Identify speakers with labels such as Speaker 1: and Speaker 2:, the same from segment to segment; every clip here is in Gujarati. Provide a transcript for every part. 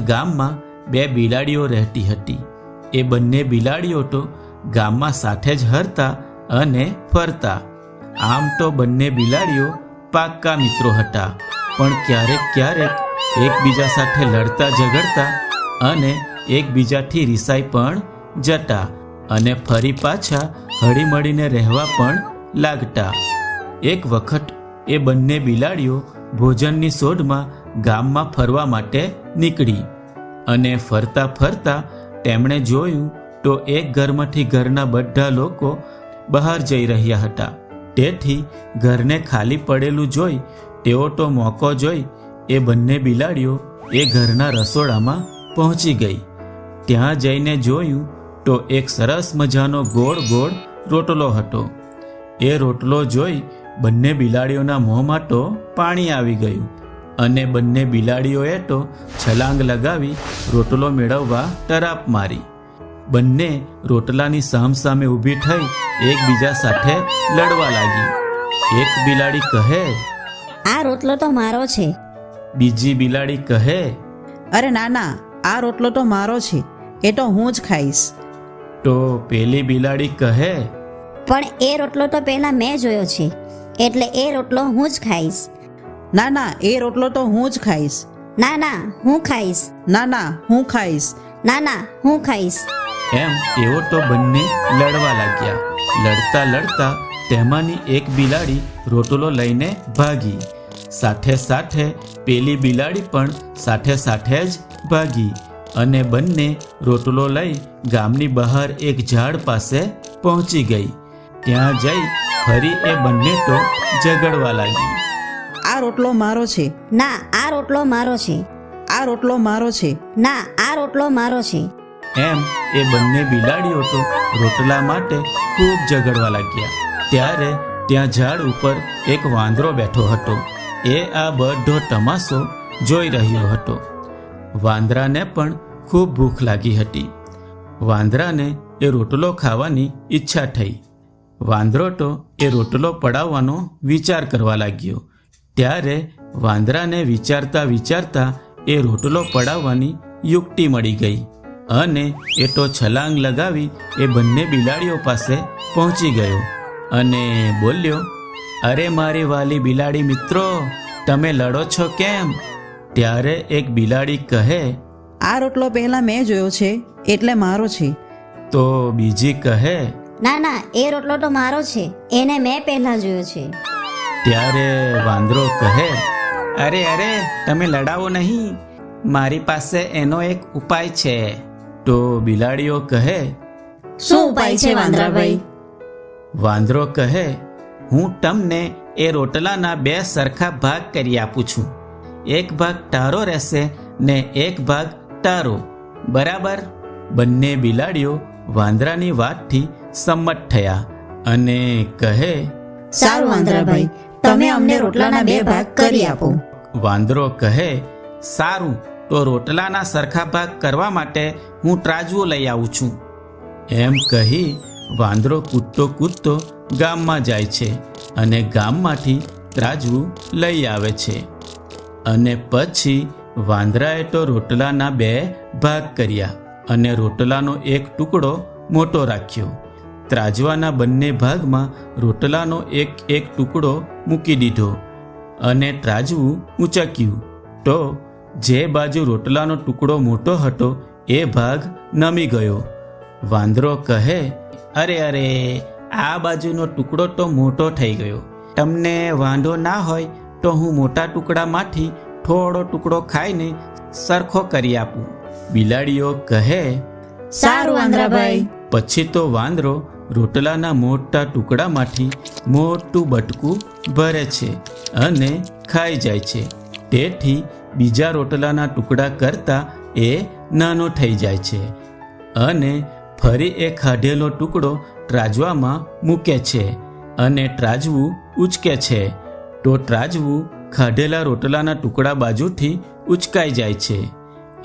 Speaker 1: ગામમાં બે બિલાડીઓ રહેતી હતી. એ બંને બિલાડીઓ તો ગામમાં સાથે જ હરતા અને ફરતા. આમ તો બંને બિલાડીઓ પાક્કા મિત્રો હતા, પણ ક્યારેક ક્યારેક એકબીજા સાથે લડતા ઝઘડતા અને એકબીજાથી રિસાઈ પણ જતા અને ફરી પાછા હળીમળીને રહેવા પણ લાગતા. એક વખત એ બંને બિલાડીઓ ભોજનની શોધમાં ગામમાં ફરવા માટે નીકળી અને ફરતા ફરતા તેમણે જોયું તો એક ઘરમાંથી ઘરના બધા લોકો બહાર જઈ રહ્યા હતા. તેથી ઘરને ખાલી પડેલું જોઈ તેઓ તો મોકો જોઈ એ બંને બિલાડીઓ એ ઘરના રસોડામાં પહોંચી ગઈ. ત્યાં જઈને જોયું તો એક સરસ મજાનો ગોળ ગોળ રોટલો હતો. એ રોટલો જોઈ બંને બિલાડીઓના મોંમાં તો પાણી આવી ગયું અને બંને બિલાડીઓએ તો છલાંગ લગાવી રોટલો મેળવવા તરાપ મારી. બંને રોટલાની સામસામે ઊભી થઈ એકબીજા સાથે લડવા લાગી. એક બિલાડી કહે,
Speaker 2: આ રોટલો તો મારો છે.
Speaker 1: બીજી બિલાડી કહે,
Speaker 3: અરે ના ના, આ રોટલો તો મારો છે, એ તો હું જ ખાઈશ.
Speaker 1: તો પેલી બિલાડી કહે,
Speaker 2: પણ એ રોટલો તો પહેલા મેં જોયો છે, એટલે એ રોટલો હું જ ખાઈશ.
Speaker 3: ના ના, એ રોટલો તો હું જ ખાઈશ.
Speaker 2: ના ના, હું ખાઈશ.
Speaker 3: ના ના, હું ખાઈશ.
Speaker 2: ના ના, હું ખાઈશ.
Speaker 1: એમ તેઓ તો બંને લડવા લાગ્યા. લડતા લડતા તેમાંની એક બિલાડી રોટલો લઈને ભાગી. સાથે સાથે પેલી બિલાડી પણ સાથે સાથે જ ભાગી અને બંને રોટલો લઈ ગામની બહાર એક ઝાડ પાસે પહોંચી ગઈ. ત્યાં જઈ ફરી એ બંને તો ઝઘડવા લાગી.
Speaker 3: આ રોટલો મારો છે.
Speaker 2: ના, આ રોટલો મારો છે.
Speaker 3: આ રોટલો મારો છે.
Speaker 2: ના, આ રોટલો મારો છે.
Speaker 1: એમ એ બંને બિલાડીઓ તો રોટલા માટે ખૂબ ઝઘડવા લાગ્યા. ત્યારે ત્યાં ઝાડ ઉપર એક વાંદરો બેઠો હતો. એ આ બધો તમાશો જોઈ રહ્યો હતો. વાંદરાને પણ ખૂબ ભૂખ લાગી હતી. વાંદરાને એ રોટલો ખાવાની ઈચ્છા થઈ. વાંદરો તો એ રોટલો પડાવવાનો વિચાર કરવા લાગ્યો. ત્યારે વાંદરાને વિચારતા વિચારતા એ રોટલો પડાવવાની યુક્તિ મળી ગઈ અને એ તો છલાંગ લગાવી એ બંને બિલાડીઓ પાસે પહોંચી ગયો અને બોલ્યો, અરે મારી વાલી બિલાડી મિત્રો, તમે લડો છો કેમ? ત્યારે એક બિલાડી કહે,
Speaker 3: આ રોટલો પહેલા મેં જોયો છે, એટલે મારો છે.
Speaker 1: તો બીજી કહે,
Speaker 2: ના ના, એ રોટલો તો મારો છે, એને મેં પહેલા જોયો છે.
Speaker 1: ત્યારે વાંદરો કહે, અરે અરે, તમે લડાવો નહીં, મારી પાસે એનો એક ઉપાય છે. તો બિલાડીઓ કહે,
Speaker 2: શું ઉપાય છે વાંદરાભાઈ?
Speaker 1: વાંદરો કહે, હું તમને એ રોટલાના બે સરખા ભાગ કરી આપું છું. એક ભાગ તારો રહેશે ને એક ભાગ તારો, બરાબર? બંને બિલાડીઓ વાંદરાની વાતથી સંમત થયા અને કહે,
Speaker 2: સારું વાંદરાભાઈ, તમે અમને રોટલાના બે ભાગ કરી આપો.
Speaker 1: વાંદરો કહે, સારું, તો રોટલાના સરખા ભાગ કરવા માટે હું ત્રાજવું લઈ આવું છું. એમ કહી વાંદરો કૂદતો કૂદતો ગામમાં જાય છે અને ગામમાંથી ત્રાજવું લઈ આવે છે. અને પછી વાંદરાએ તો રોટલાના બે ભાગ કર્યા અને રોટલાનો એક ટુકડો મોટો રાખ્યો. ત્રાજવાના બંને ભાગમાં રોટલાનો એક એક ટુકડો મૂકી દીધો અને ત્રાજવું ઊંચક્યું. તો જે બાજુ રોટલાનો ટુકડો મોટો હતો એ ભાગ નમી ગયો. વાંદરો કહે, અરે અરે, આ બાજુનો ટુકડો તો મોટો થઈ ગયો. તમને વાંધો ના હોય તો હું મોટા ટુકડામાંથી થોડો ટુકડો ખાઈને સરખો કરી આપું. બિલાડીઓ કહે,
Speaker 2: સારું વાંદરાભાઈ.
Speaker 1: પછી તો વાંદરો રોટલાના મોટા ટુકડામાંથી મોટું બટકું ભરે છે અને ખાઈ જાય છે. તેથી બીજા રોટલાના ટુકડા કરતાં એ નાનો થઈ જાય છે અને ફરી એ ખાધેલો ટુકડો ત્રાજવામાં મૂકે છે અને ત્રાજવું ઉચકે છે. તો ત્રાજવું ખાધેલા રોટલાના ટુકડા બાજુથી ઉચકાઈ જાય છે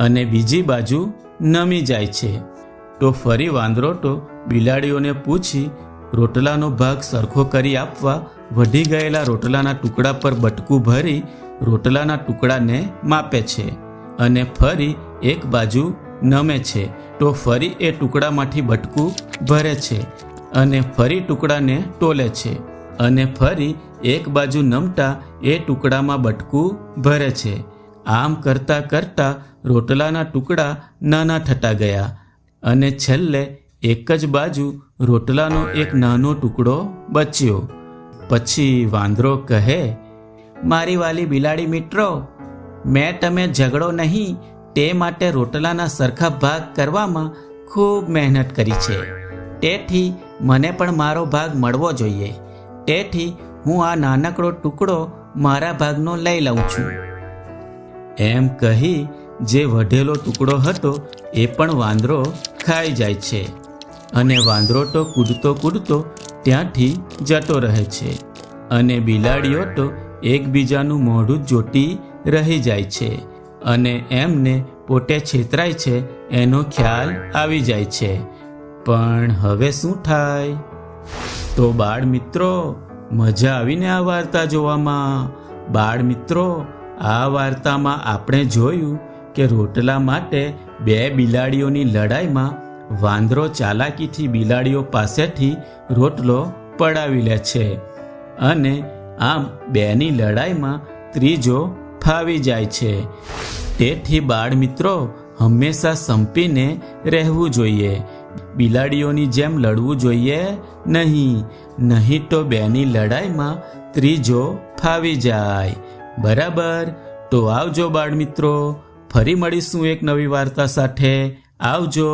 Speaker 1: અને બીજી બાજુ નમી જાય છે. તો ફરી વાંદરો તો બિલાડીઓને પૂછી રોટલાનો ભાગ સરખો કરી આપવા વધી ગયેલા રોટલાના ટુકડા પર બટકું ભરી રોટલાના ટુકડાને માપે છે અને ફરી એક બાજુ નમે છે તો ફરી એ ટુકડામાંથી બટકું ભરે છે અને ફરી ટુકડાને ટોલે છે અને ફરી એક બાજુ નમતા એ ટુકડામાં બટકું ભરે છે. આમ કરતાં કરતાં રોટલાના ટુકડા નાના થતા ગયા અને છેલ્લે એક જ બાજુ રોટલાનો એક નાનો ટુકડો બચ્યો. પછી વાંદરો કહે, મારી વાલી બિલાડી મિત્રો, મેં તમે ઝઘડો નહીં તે માટે રોટલાના સરખા ભાગ કરવામાં ખૂબ મહેનત કરી છે. તેથી મને પણ મારો ભાગ મળવો જોઈએ. તેથી હું આ નાનકડો ટુકડો મારા ભાગનો લઈ લઉં છું. એમ કહી જે વઢેલો ટુકડો હતો એ પણ વાંદરો ખાઈ જાય છે અને વાંદરો તો કૂદતો કૂદતો ત્યાંથી જતો રહે છે અને બિલાડીઓ તો એકબીજાનું મોઢું જોતી રહી જાય છે અને એમને પોતે છેતરાય છે એનો ખ્યાલ આવી જાય છે. પણ હવે શું થાય? તો બાળ મિત્રો, મજા આવીને આ વાર્તા જોવામાં. બાળ મિત્રો, આ વાર્તામાં આપણે જોયું કે રોટલા માટે બે બિલાડીઓની લડાઈમાં વાંદરો ચાલાકીથી બિલાડીઓ પાસેથી રોટલો પડાવી લે છે અને આમ બેની લડાઈમાં ત્રીજો ફાવી જાય છે. તેથી બાળ મિત્રો, હંમેશા સંપીને રહેવું જોઈએ. બિલાડીઓની જેમ લડવું જોઈએ નહીં તો બેની લડાઈમાં ત્રીજો ફાવી જાય. બરાબર? તો આવજો બાળ મિત્રો, ફરી મળીશું એક નવી વાર્તા સાથે. આવજો.